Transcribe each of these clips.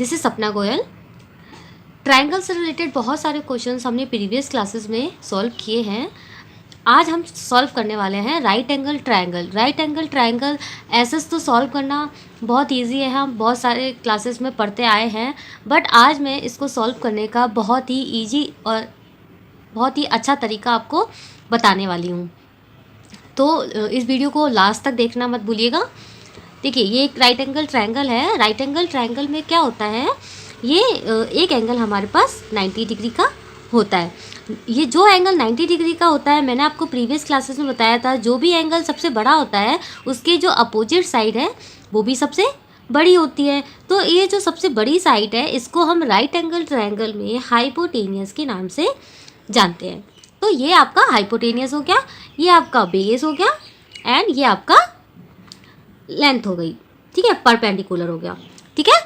This is सपना Goyal. Triangle से related बहुत सारे क्वेश्चंस हमने प्रीवियस क्लासेस में सॉल्व किए हैं। आज हम सॉल्व करने वाले हैं right angle triangle. Right angle triangle ऐसे तो सॉल्व करना बहुत इजी है, हम बहुत सारे क्लासेस में पढ़ते आए हैं, बट आज मैं इसको सॉल्व करने का बहुत ही इजी और बहुत ही अच्छा तरीका आपको बताने वाली हूँ। तो इस वीडियो को लास्ट तक देखना मत भूलिएगा। देखिए, ये एक राइट एंगल ट्रायंगल है। राइट एंगल ट्रायंगल में क्या होता है, ये एक एंगल हमारे पास 90 डिग्री का होता है। ये जो एंगल 90 डिग्री का होता है, मैंने आपको प्रीवियस क्लासेस में बताया था, जो भी एंगल सबसे बड़ा होता है उसके जो अपोजिट साइड है वो भी सबसे बड़ी होती है। तो ये जो सबसे बड़ी साइड है इसको हम राइट एंगल ट्रायंगल में हाइपोटेनियस के नाम से जानते हैं। तो ये आपका हाइपोटेनियस हो गया, ये आपका बेस हो गया एंड ये आपका लेंथ हो गई, ठीक है, परपेंडिकुलर हो गया, ठीक है।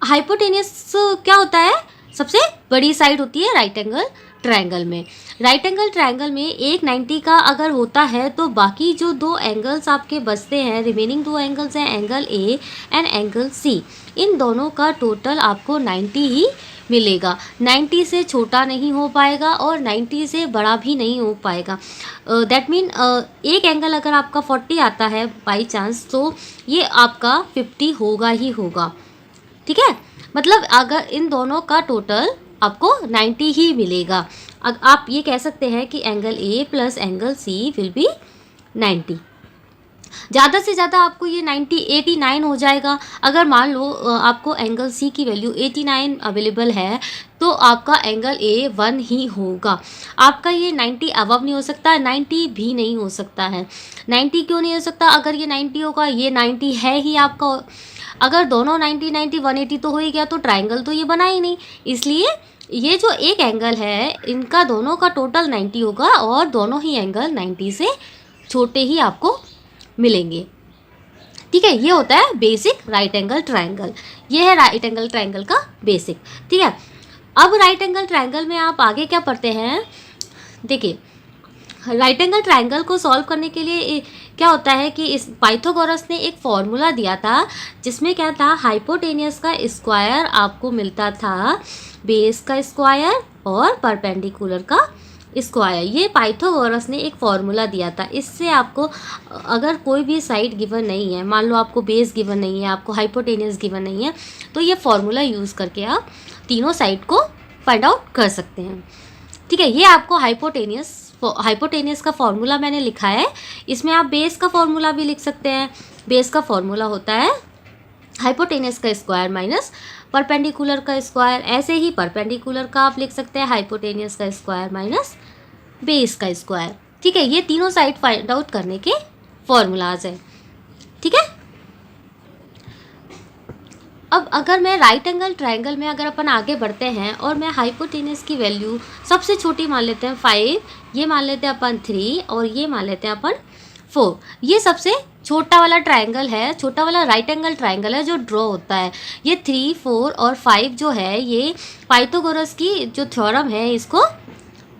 हाइपोटेनियस क्या होता है, सबसे बड़ी साइड होती है राइट एंगल ट्रायंगल में। राइट एंगल ट्रायंगल में एक 90 का अगर होता है तो बाकी जो दो एंगल्स आपके बचते हैं, रिमेनिंग दो एंगल्स हैं angle A and angle C, इन दोनों का टोटल आपको 90 ही मिलेगा। 90 से छोटा नहीं हो पाएगा और 90 से बड़ा भी नहीं हो पाएगा। दैट मीन एक एंगल अगर आपका 40 आता है बाई चांस, तो ये आपका 50 होगा ही होगा, ठीक है। मतलब अगर इन दोनों का टोटल आपको 90 ही मिलेगा। आप ये कह सकते हैं कि angle A plus angle C will be 90। ज़्यादा से ज़्यादा आपको ये 89 हो जाएगा। अगर मान लो आपको एंगल सी की वैल्यू 89 अवेलेबल है तो आपका एंगल ए 1 ही होगा। आपका ये 90 अबव नहीं हो सकता, 90 भी नहीं हो सकता है। 90 क्यों नहीं हो सकता, अगर ये 90 होगा, ये 90 है ही आपका। अगर दोनों 90 90 180 तो हो ही गया, तो ट्रायंगल तो ये बना ही नहीं। इसलिए ये जो एक एंगल है इनका दोनों का टोटल 90 होगा और दोनों ही एंगल 90 से छोटे ही आपको मिलेंगे, ठीक है। ये होता है बेसिक राइट एंगल ट्रायंगल। ये है राइट एंगल ट्रायंगल का बेसिक, ठीक है। अब राइट एंगल ट्रायंगल में आप आगे क्या पढ़ते हैं, देखिए, राइट एंगल ट्रायंगल को सॉल्व करने के लिए क्या होता है कि इस पाइथागोरस ने एक फॉर्मूला दिया था जिसमें क्या था, हाइपोटेनियस का स्क्वायर आपको मिलता था बेस का स्क्वायर और परपेंडिकुलर का स्क्वायर। ये पाइथागोरस ने एक फॉर्मूला दिया था। इससे आपको अगर कोई भी साइड गिवन नहीं है, मान लो आपको बेस गिवन नहीं है, आपको हाइपोटेनियस गिवन नहीं है, तो ये फॉर्मूला यूज़ करके आप तीनों साइड को फाइंड आउट कर सकते हैं, ठीक है। ये आपको हाइपोटेनियस का फॉर्मूला मैंने लिखा है। इसमें आप बेस का फॉर्मूला भी लिख सकते हैं। बेस का फॉर्मूला होता है हाइपोटेनियस का स्क्वायर माइनस परपेंडिकुलर का स्क्वायर। ऐसे ही परपेंडिकुलर का आप लिख सकते हैं हाइपोटेनियस का स्क्वायर माइनस बेस का स्क्वायर, ठीक है। ये तीनों साइड फाइंड आउट करने के फॉर्मूलाज हैं, ठीक है। अब अगर मैं राइट एंगल ट्रायंगल में अगर अपन आगे बढ़ते हैं और मैं हाइपोटेनियस की वैल्यू सबसे छोटी मान लेते हैं 5, ये मान लेते हैं अपन 3 और ये मान लेते हैं अपन 4। ये सबसे छोटा वाला ट्रायंगल है, छोटा वाला राइट एंगल ट्रायंगल है जो ड्रॉ होता है। ये 3, 4 और 5 जो है ये पाइथागोरस की जो थ्योरम है इसको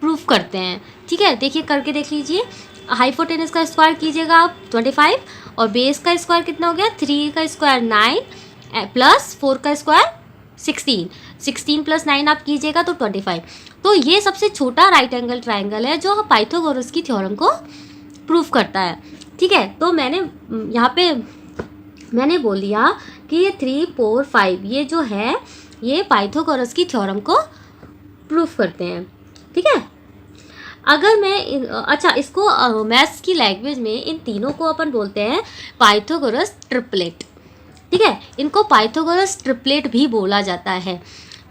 प्रूफ करते हैं, ठीक है। देखिए, करके देख लीजिए। हाइपोटेनियस का स्क्वायर कीजिएगा आप 25 और बेस का स्क्वायर कितना हो गया, 3 का स्क्वायर 9 प्लस 4 का स्क्वायर 16 प्लस 9 आप कीजिएगा तो 25। तो ये सबसे छोटा राइट एंगल ट्रायंगल है जो पाइथागोरस की थ्योरम को प्रूफ करता है, ठीक है। तो मैंने यहाँ पे मैंने बोल दिया कि ये 3, 4, 5 ये जो है ये पाइथागोरस की थ्योरम को प्रूफ करते हैं, ठीक है। अगर मैं अच्छा, इसको मैथ्स की लैंग्वेज में इन तीनों को अपन बोलते हैं पाइथागोरस ट्रिपलेट, ठीक है। इनको पाइथागोरस ट्रिपलेट भी बोला जाता है,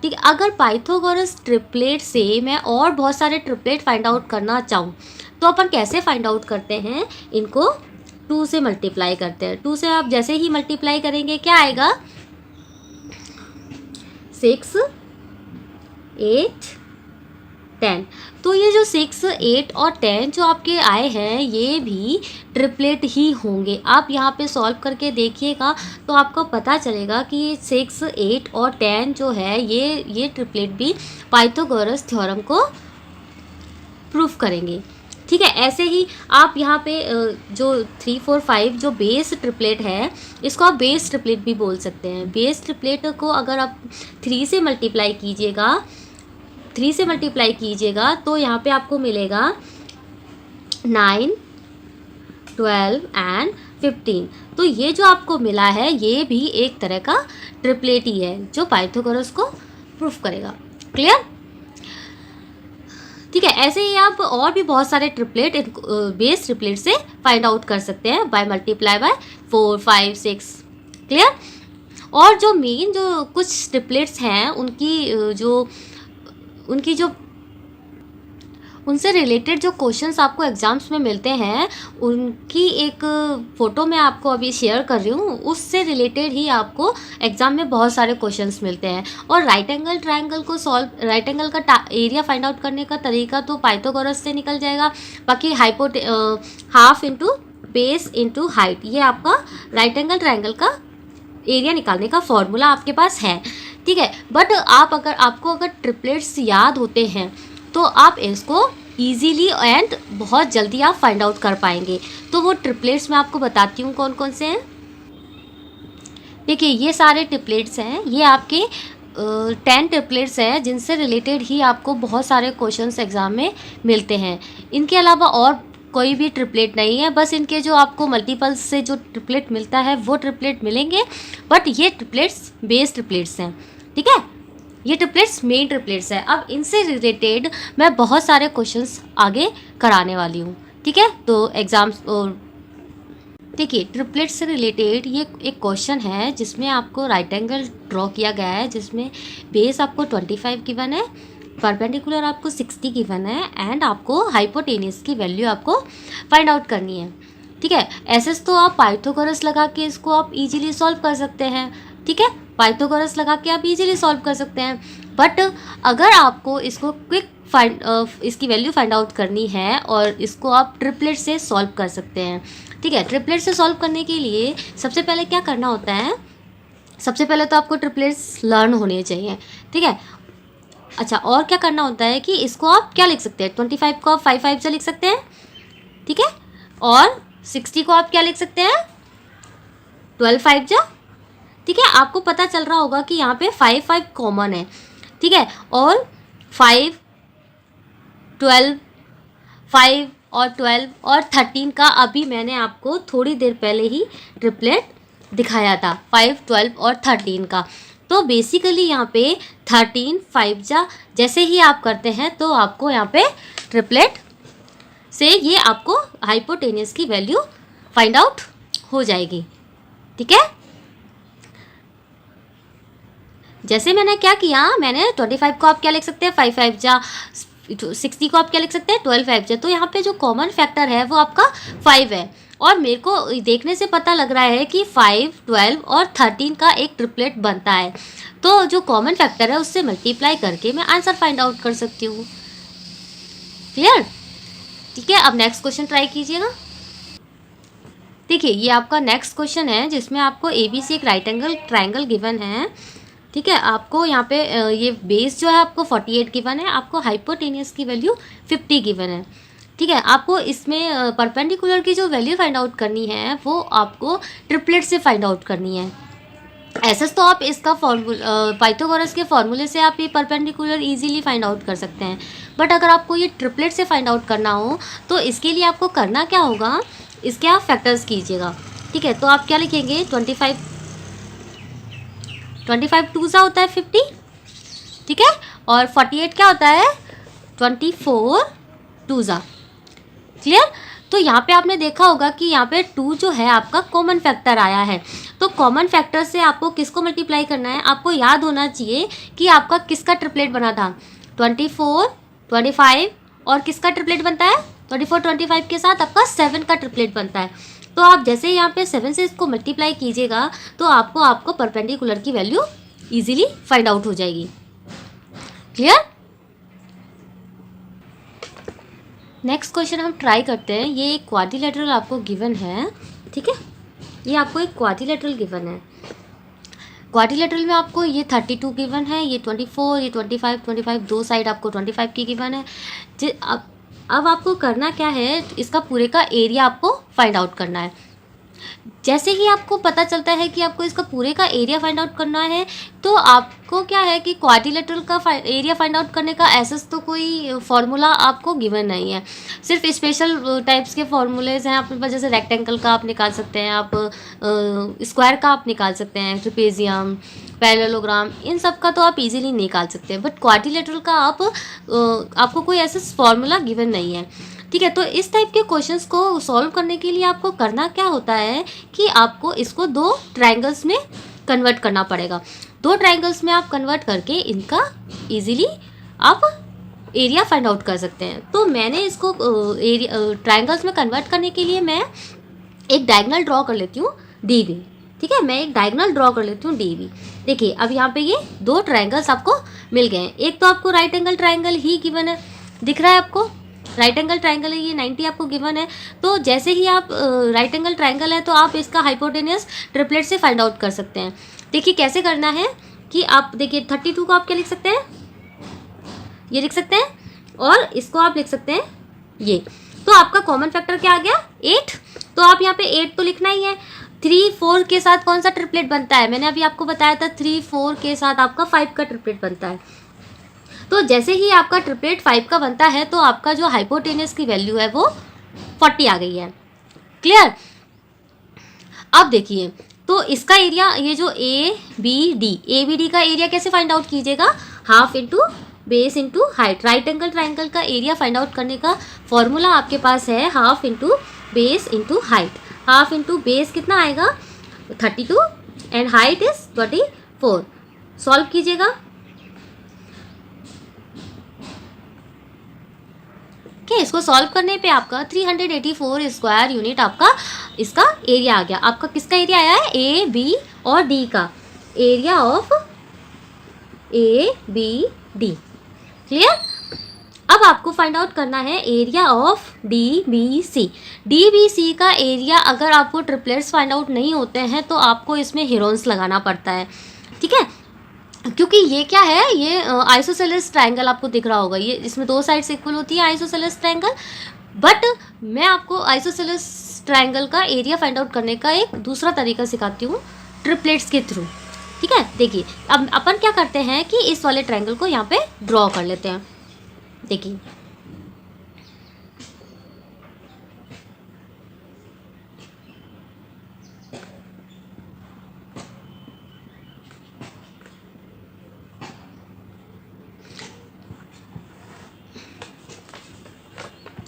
ठीक है। अगर पाइथागोरस ट्रिपलेट से मैं और बहुत सारे ट्रिपलेट फाइंड आउट करना चाहूँ तो अपन कैसे फाइंड आउट करते हैं, इनको 2 से मल्टीप्लाई करते हैं। 2 से आप जैसे ही मल्टीप्लाई करेंगे क्या आएगा, 6, 8, 10। तो ये जो 6, 8 और 10 जो आपके आए हैं ये भी ट्रिपलेट ही होंगे। आप यहाँ पे सॉल्व करके देखिएगा तो आपको पता चलेगा कि ये 6, 8 और 10 जो है ये ट्रिपलेट भी पाइथागोरस थ्योरम को प्रूफ करेंगे, ठीक है। ऐसे ही आप यहाँ पे जो 3 4 5 जो बेस ट्रिपलेट है, इसको आप बेस ट्रिपलेट भी बोल सकते हैं। बेस ट्रिपलेट को अगर आप 3 से मल्टीप्लाई कीजिएगा तो यहाँ पे आपको मिलेगा 9 12 एंड 15। तो ये जो आपको मिला है ये भी एक तरह का ट्रिपलेट ही है जो पाइथागोरस को प्रूफ करेगा। क्लियर? ठीक है। ऐसे ही आप और भी बहुत सारे ट्रिपलेट बेस ट्रिपलेट से फाइंड आउट कर सकते हैं बाय मल्टीप्लाई बाय 4 5 6। क्लियर? और जो मेन जो कुछ ट्रिपलेट्स हैं उनकी जो उनसे रिलेटेड जो क्वेश्चंस आपको एग्जाम्स में मिलते हैं, उनकी एक फ़ोटो मैं आपको अभी शेयर कर रही हूँ। उससे रिलेटेड ही आपको एग्ज़ाम में बहुत सारे क्वेश्चंस मिलते हैं। और राइट एंगल का एरिया फाइंड आउट करने का तरीका तो पाइथागोरस से निकल जाएगा। बाकी half into base into height, ये आपका राइट एंगल ट्रायंगल का एरिया निकालने का फॉर्मूला आपके पास है। ठीक है। बट आपको अगर ट्रिपलेट्स याद होते हैं तो आप इसको ईजीली एंड बहुत जल्दी आप फाइंड आउट कर पाएंगे। तो वो ट्रिपलेट्स मैं आपको बताती हूँ कौन कौन से हैं। देखिए, ये सारे ट्रिपलेट्स हैं, ये आपके 10 ट्रिपलेट्स हैं जिनसे रिलेटेड ही आपको बहुत सारे क्वेश्चंस एग्जाम में मिलते हैं। इनके अलावा और कोई भी ट्रिपलेट नहीं है, बस इनके जो आपको मल्टीपल्स से जो ट्रिपलेट मिलता है वो ट्रिपलेट मिलेंगे। बट ये ट्रिपलेट्स बेस ट्रिपलेट्स हैं। ठीक है, ये ट्रिपलेट्स मेन ट्रिपलेट्स है। अब इनसे रिलेटेड मैं बहुत सारे क्वेश्चंस आगे कराने वाली हूँ। ठीक है, तो एग्जाम्स देखिए, ट्रिपलेट्स से रिलेटेड ये एक क्वेश्चन है जिसमें आपको राइट एंगल ड्रॉ किया गया है, जिसमें बेस आपको 25 गिवन है, परपेंडिकुलर आपको 60 गिवन है एंड आपको हाइपोटेन्यूस की वैल्यू आपको फाइंड आउट करनी है। ठीक है, ऐसे तो आप पाइथागोरस लगा के इसको आप इजीली सॉल्व कर सकते हैं। ठीक है, पाइथागोरस लगा के आप इजीली सॉल्व कर सकते हैं। बट अगर आपको इसको इसकी वैल्यू फाइंड आउट करनी है और इसको आप ट्रिपलेट से सॉल्व कर सकते हैं। ठीक है, ट्रिपलेट से सॉल्व करने के लिए सबसे पहले क्या करना होता है, सबसे पहले तो आपको ट्रिपलेट्स लर्न होने चाहिए। ठीक है, अच्छा, और क्या करना होता है कि इसको आप क्या लिख सकते हैं, 25 को आप 5 5 से लिख सकते हैं। ठीक है, और 60 को आप क्या लिख सकते हैं, 12 5 जा। ठीक है, आपको पता चल रहा होगा कि यहाँ पे 5 5 कॉमन है। ठीक है, और 5 12 5 और 12 और 13 का अभी मैंने आपको थोड़ी देर पहले ही ट्रिपलेट दिखाया था, 5 12 और 13 का। तो बेसिकली यहाँ पे 13 5 जा जैसे ही आप करते हैं तो आपको यहाँ पे ट्रिपलेट से ये आपको हाइपोटेन्यूस की वैल्यू फाइंड आउट हो जाएगी। ठीक है, जैसे मैंने क्या किया, मैंने 25 को आप क्या लिख सकते हैं, 5 5 जा, 60 को आप क्या लिख सकते हैं, 12 5 जा। तो यहाँ पे जो कॉमन फैक्टर है वो आपका 5 है और मेरे को देखने से पता लग रहा है कि 5 12 और 13 का एक ट्रिपलेट बनता है। तो जो कॉमन फैक्टर है उससे मल्टीप्लाई करके मैं आंसर फाइंड आउट कर सकती हूँ। क्लियर? ठीक है, अब नेक्स्ट क्वेश्चन ट्राई कीजिएगा। देखिए, ये आपका नेक्स्ट क्वेश्चन है जिसमें आपको ABC एक राइट एंगल ट्रायंगल गिवन है। ठीक है, आपको यहाँ पे ये बेस जो है आपको 48 गिवन है, आपको हाइपोटेन्यूस की वैल्यू 50 गिवन है। ठीक है, आपको इसमें परपेंडिकुलर की जो वैल्यू फाइंड आउट करनी है वो आपको ट्रिपलेट से फाइंड आउट करनी है। ऐसे तो आप इसका पाइथागोरस के फॉर्मूले से आप ये परपेंडिकुलर इजीली फाइंड आउट कर सकते हैं। बट अगर आपको ये ट्रिपलेट से फाइंड आउट करना हो तो इसके लिए आपको करना क्या होगा, इसके आप फैक्टर्स कीजिएगा। ठीक है, तो आप क्या लिखेंगे, 25 2 सा होता है 50। ठीक है, और 48 क्या होता है, 24 2 सा। क्लियर? तो यहाँ पे आपने देखा होगा कि यहाँ पे 2 जो है आपका कॉमन फैक्टर आया है। तो कॉमन फैक्टर से आपको किसको मल्टीप्लाई करना है, आपको याद होना चाहिए कि आपका किसका ट्रिपलेट बना था, 24 25 और किसका ट्रिपलेट बनता है, 24 25 के साथ आपका 7 का ट्रिपलेट बनता है। तो आप जैसे यहाँ पे 7 से इसको मल्टीप्लाई कीजिएगा तो आपको परपेंडिकुलर की वैल्यू इजीली फाइंड आउट हो जाएगी। क्लियर? नेक्स्ट क्वेश्चन हम ट्राई करते हैं। ये एक क्वाड्रिलेटरल आपको गिवन है। ठीक है, ये आपको एक क्वाड्रिलेटरल गिवन है। क्वाड्रिलेटरल में आपको ये 32 गिवन है, ये 24, ये 25 दो साइड आपको 25 की गिवन है। अब आपको करना क्या है, इसका पूरे का एरिया आपको फाइंड आउट करना है। जैसे ही आपको पता चलता है कि आपको इसका पूरे का एरिया फाइंड आउट करना है, तो आपको क्या है कि क्वाड्रिलेटरल का एरिया फाइंड आउट करने का ऐसा तो कोई फार्मूला आपको गिवन नहीं है। सिर्फ स्पेशल टाइप्स के फार्मूलेज हैं आपके पास, जैसे रेक्टेंगल का आप निकाल सकते हैं, आप स्क्वायर का आप निकाल सकते हैं, ट्रेपेजियम, पैरेललोग्राम, इन सब का तो आप इजीली निकाल सकते हैं। बट क्वाड्रिलेटरल का आपको कोई ऐसा फार्मूला गिवन नहीं है। ठीक है, तो इस टाइप के क्वेश्चंस को सॉल्व करने के लिए आपको करना क्या होता है कि आपको इसको दो ट्रायंगल्स में कन्वर्ट करना पड़ेगा। दो ट्रायंगल्स में आप कन्वर्ट करके इनका इजीली आप एरिया फाइंड आउट कर सकते हैं। तो मैंने इसको ट्रायंगल्स में कन्वर्ट करने के लिए मैं एक डायगोनल ड्रॉ कर लेती हूँ डी बी। ठीक है, मैं एक डायगोनल ड्रॉ कर लेती हूँ डी बी। देखिए अब यहाँ पे ये दो ट्रायंगल्स आपको मिल गए हैं। एक तो आपको राइट एंगल ट्रायंगल ही गिवन है, दिख रहा है आपको, राइट एंगल ट्रायंगल है, ये 90 आपको गिवन है। तो जैसे ही आप राइट एंगल ट्रायंगल है तो आप इसका हाइपोटेनियस ट्रिपलेट से फाइंड आउट कर सकते हैं। देखिए कैसे करना है कि आप देखिए 32 को आप क्या लिख सकते हैं, ये लिख सकते हैं, और इसको आप लिख सकते हैं ये। तो आपका कॉमन फैक्टर क्या आ गया, 8। तो आप यहाँ पे 8 तो लिखना ही है। 3 4 के साथ कौन सा ट्रिपलेट बनता है, मैंने अभी आपको बताया था 3 4 के साथ आपका 5 का ट्रिपलेट बनता है। तो जैसे ही आपका ट्रिपलेट 5 का बनता है तो आपका जो हाइपोटेनियस की वैल्यू है वो 40 आ गई है। क्लियर। अब देखिए तो इसका एरिया, ये जो ए बी डी का एरिया कैसे फाइंड आउट कीजिएगा, half into base into height. Right angle triangle का एरिया फाइंड आउट करने का फॉर्मूला आपके पास है half into base into height. Half into base कितना आएगा 32 एंड हाइट इज 24। सॉल्व कीजिएगा। ठीक, इसको सॉल्व करने पे आपका 384 स्क्वायर यूनिट आपका इसका एरिया आ गया। आपका किसका एरिया आया है, ए बी और डी का area of A B D. Clear. अब आपको फाइंड आउट करना है area of D B C. D B C का एरिया अगर आपको ट्रिपलेट्स फाइंड आउट नहीं होते हैं तो आपको इसमें हीरोन्स लगाना पड़ता है। ठीक है, क्योंकि ये क्या है, ये आइसोसेलेस ट्रायंगल आपको दिख रहा होगा, ये इसमें दो साइड्स इक्वल होती है आइसोसेलेस ट्रायंगल। बट मैं आपको आइसोसेलेस ट्रायंगल का एरिया फाइंड आउट करने का एक दूसरा तरीका सिखाती हूँ ट्रिपलेट्स के थ्रू। ठीक है, देखिए अब अपन क्या करते हैं कि इस वाले ट्रायंगल को यहाँ पे ड्रॉ कर लेते हैं। देखिए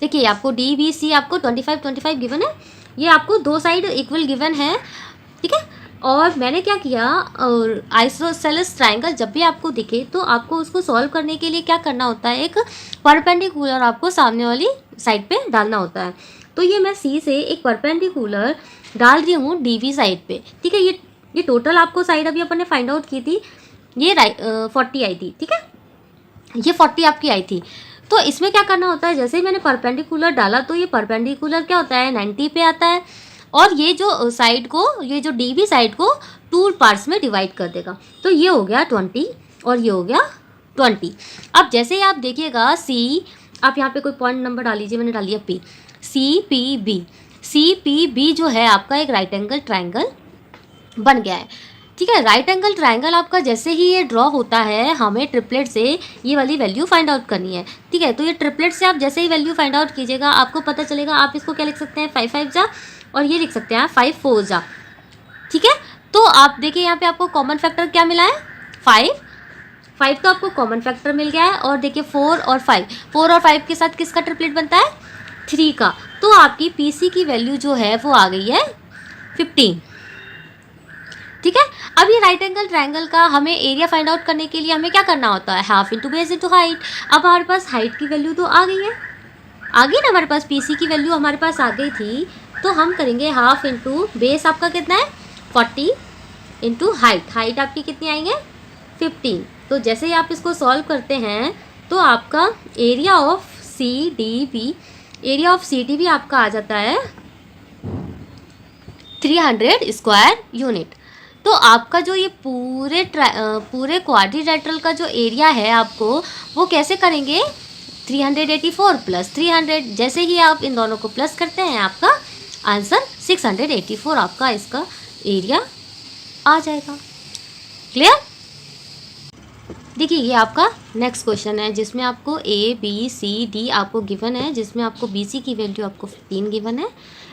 देखिए आपको डी बी सी आपको 25 गिवन है, ये आपको दो साइड इक्वल गिवन है। ठीक है, और मैंने क्या किया, और आइसोसेलेस ट्रायंगल जब भी आपको दिखे तो आपको उसको सॉल्व करने के लिए क्या करना होता है, एक परपेंडिकुलर आपको सामने वाली साइड पे डालना होता है। तो ये मैं सी से एक परपेंडिकुलर डाल रही हूँ डी बी साइड पे। ठीक है, ये टोटल आपको साइड अभी अपन ने फाइंड आउट की थी, ये 40 आई थी। ठीक है, ये 40 आपकी आई थी। तो इसमें क्या करना होता है, जैसे ही मैंने परपेंडिकुलर डाला तो ये परपेंडिकुलर क्या होता है 90 पे आता है, और ये जो साइड को, ये जो डी बी साइड को 2 पार्ट्स में डिवाइड कर देगा। तो ये हो गया 20 और ये हो गया 20। अब जैसे ही आप देखिएगा सी, आप यहाँ पे कोई पॉइंट नंबर डाल लीजिए, मैंने डाल दिया पी, सी पी बी जो है आपका एक राइट एंगल ट्रायंगल बन गया है। ठीक है, राइट एंगल ट्रायंगल आपका जैसे ही ये ड्रॉ होता है, हमें ट्रिपलेट से ये वाली वैल्यू फाइंड आउट करनी है। ठीक है, तो ये ट्रिपलेट से आप जैसे ही वैल्यू फाइंड आउट कीजिएगा आपको पता चलेगा। आप इसको क्या लिख सकते हैं 5 5 जा, और ये लिख सकते हैं 5 4 जा। ठीक है, तो आप देखिए यहाँ पे आपको कॉमन फैक्टर क्या मिला है 5 तो आपको कॉमन फैक्टर मिल गया है। और देखिए 4 और 5 के साथ किसका ट्रिपलेट बनता है 3 का। तो आपकी पी सी की वैल्यू जो है वो आ गई है 15। ठीक है, अब ये राइट एंगल ट्रायंगल का हमें एरिया फाइंड आउट करने के लिए हमें क्या करना होता है, half into base into height. अब हमारे पास हाइट की वैल्यू तो आ गई है, आ गई ना हमारे पास, पीसी की वैल्यू हमारे पास आ गई थी। तो हम करेंगे हाफ इंटू बेस, आपका कितना है 40 इंटू हाइट आपकी कितनी आएंगे 15। तो जैसे ही आप इसको सॉल्व करते हैं तो आपका area of C D B आपका आ जाता है 300 स्क्वायर यूनिट। तो आपका जो ये पूरे क्वाड्रिलेटरल का जो एरिया है आपको वो कैसे करेंगे, 384 प्लस 300, जैसे ही आप इन दोनों को प्लस करते हैं आपका आंसर 684 आपका इसका एरिया आ जाएगा। क्लियर? देखिए ये आपका नेक्स्ट क्वेश्चन है जिसमें आपको ए बी सी डी आपको गिवन है, जिसमें आपको बी सी की वैल्यू आपको 15 गिवन है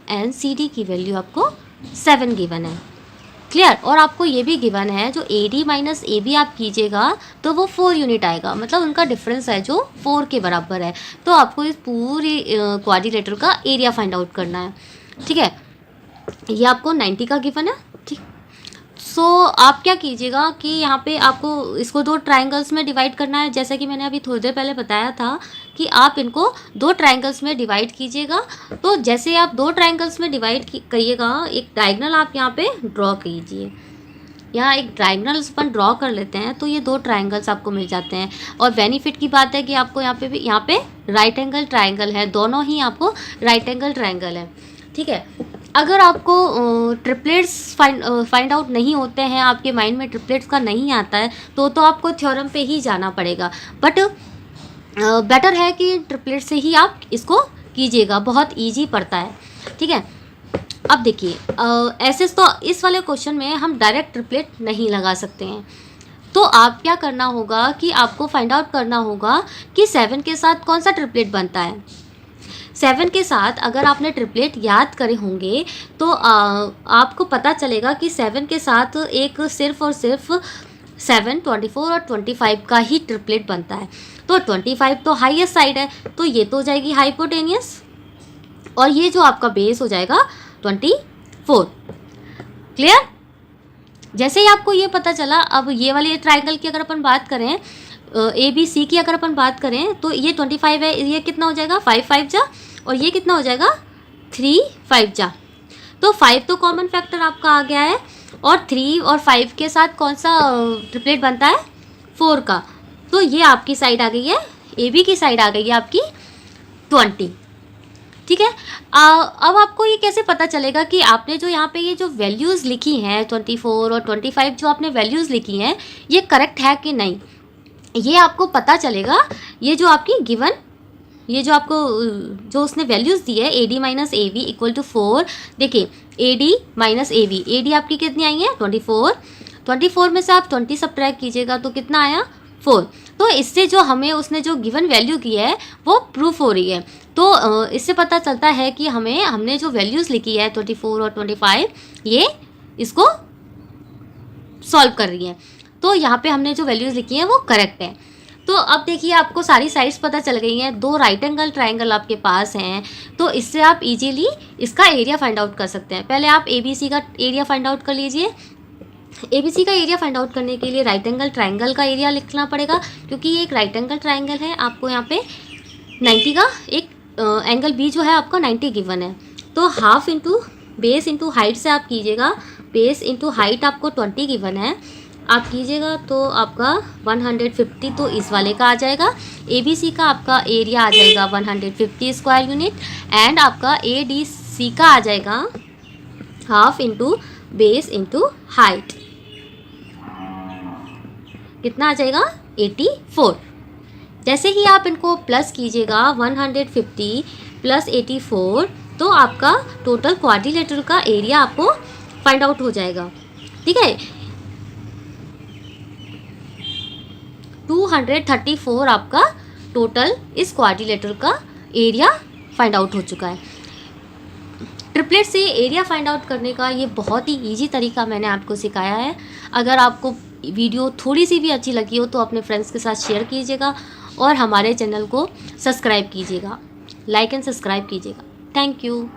एंड सी डी की वैल्यू आपको 7 गिवन है। क्लियर? और आपको ये भी गिवन है जो A D minus A B आप कीजिएगा तो वो 4 यूनिट आएगा, मतलब उनका डिफरेंस है जो 4 के बराबर है। तो आपको इस पूरी क्वाड्रिलेटरल का एरिया फाइंड आउट करना है। ठीक है, ये आपको 90 का गिवन है। ठीक, सो आप क्या कीजिएगा कि यहाँ पे आपको इसको दो ट्राइंगल्स में डिवाइड करना है, जैसा कि मैंने अभी थोड़ी देर पहले बताया था कि आप इनको दो ट्राइंगल्स में डिवाइड कीजिएगा। तो जैसे आप दो ट्राइंगल्स में डिवाइड करिएगा, एक डायगोनल आप यहाँ पे ड्रॉ कीजिए। यहाँ एक डायगोनल अपन ड्रॉ कर लेते हैं तो ये दो ट्राइंगल्स आपको मिल जाते हैं। और बेनिफिट की बात है कि आपको यहाँ पे भी यहाँ पे राइट एंगल ट्राइंगल है, दोनों ही आपको राइट एंगल ट्राइंगल है। ठीक है, अगर आपको ट्रिपलेट्स फाइंड आउट नहीं होते हैं, आपके माइंड में ट्रिपलेट्स का नहीं आता है तो आपको थ्योरम पे ही जाना पड़ेगा। बट बेटर है कि ट्रिपलेट से ही आप इसको कीजिएगा, बहुत इजी पड़ता है। ठीक है, अब देखिए ऐसे तो इस वाले क्वेश्चन में हम डायरेक्ट ट्रिपलेट नहीं लगा सकते हैं। तो आप क्या करना होगा कि आपको फाइंड आउट करना होगा कि 7 के साथ कौन सा ट्रिपलेट बनता है। 7 के साथ अगर आपने ट्रिपलेट याद करे होंगे तो आपको पता चलेगा कि 7 के साथ एक सिर्फ और सिर्फ 7, 24 और 25 का ही ट्रिपलेट बनता है। तो 25 तो हाईएस्ट साइड है, तो ये तो हो जाएगी हाइपोटेनियस, और ये जो आपका बेस हो जाएगा 24। क्लियर? जैसे ही आपको ये पता चला, अब ये वाले ट्राइंगल की अगर अपन बात करें, ए बी सी की अगर अपन बात करें तो ये 25 है, ये कितना हो जाएगा 5 5 जा, और ये कितना हो जाएगा 3 5 जा। तो 5 तो कॉमन फैक्टर आपका आ गया है, और 3 और 5 के साथ कौन सा ट्रिपलेट बनता है 4 का। तो ये आपकी साइड आ गई है, ए बी की साइड आ गई है आपकी 20। ठीक है, अब आपको ये कैसे पता चलेगा कि आपने जो यहाँ पे ये जो वैल्यूज़ लिखी हैं 24 और 25 जो आपने वैल्यूज़ लिखी हैं ये करेक्ट है कि नहीं। ये आपको पता चलेगा, ये जो आपकी गिवन, ये जो आपको जो उसने वैल्यूज़ दी है A D minus A B equal to 4। देखिए A D minus A B, A D आपकी कितनी आई है 24, 24 में से आप 20 सब्ट्रैक्ट कीजिएगा तो कितना आया 4। तो इससे जो हमें उसने जो गिवन वैल्यू की है वो प्रूफ हो रही है। तो इससे पता चलता है कि हमने जो वैल्यूज़ लिखी है 24 और 25 ये इसको सॉल्व कर रही है। तो यहाँ पे हमने जो वैल्यूज़ लिखी हैं वो करेक्ट है। तो अब देखिए आपको सारी साइड्स पता चल गई हैं, दो राइट एंगल ट्राइंगल आपके पास हैं, तो इससे आप इजीली इसका एरिया फाइंड आउट कर सकते हैं। पहले आप ए बी सी का एरिया फाइंड आउट कर लीजिए। ए बी सी का एरिया फाइंड आउट करने के लिए राइट एंगल ट्राइंगल का एरिया लिखना पड़ेगा, क्योंकि ये एक राइट एंगल ट्राइंगल है। आपको यहाँ पे 90 का एक एंगल बी जो है आपका 90 गिवन है। तो half into base into height से आप कीजिएगा, बेस इंटू हाइट आपको 20 गिवन है, आप कीजिएगा तो आपका 150 तो इस वाले का आ जाएगा। ए बी सी का आपका एरिया आ जाएगा 150 स्क्वायर यूनिट, एंड आपका ए डी सी का आ जाएगा half into base into height, कितना आ जाएगा 84। जैसे ही आप इनको प्लस कीजिएगा 150 प्लस 84 तो आपका टोटल क्वाड्रिलेटरल का एरिया आपको फाइंड आउट हो जाएगा। ठीक है, 234 आपका टोटल इस क्वाड्रिलेटरल का एरिया फाइंड आउट हो चुका है। ट्रिपलेट से एरिया फाइंड आउट करने का ये बहुत ही इजी तरीका मैंने आपको सिखाया है। अगर आपको वीडियो थोड़ी सी भी अच्छी लगी हो तो अपने फ्रेंड्स के साथ शेयर कीजिएगा और हमारे चैनल को सब्सक्राइब कीजिएगा, लाइक एंड सब्सक्राइब कीजिएगा। Thank you.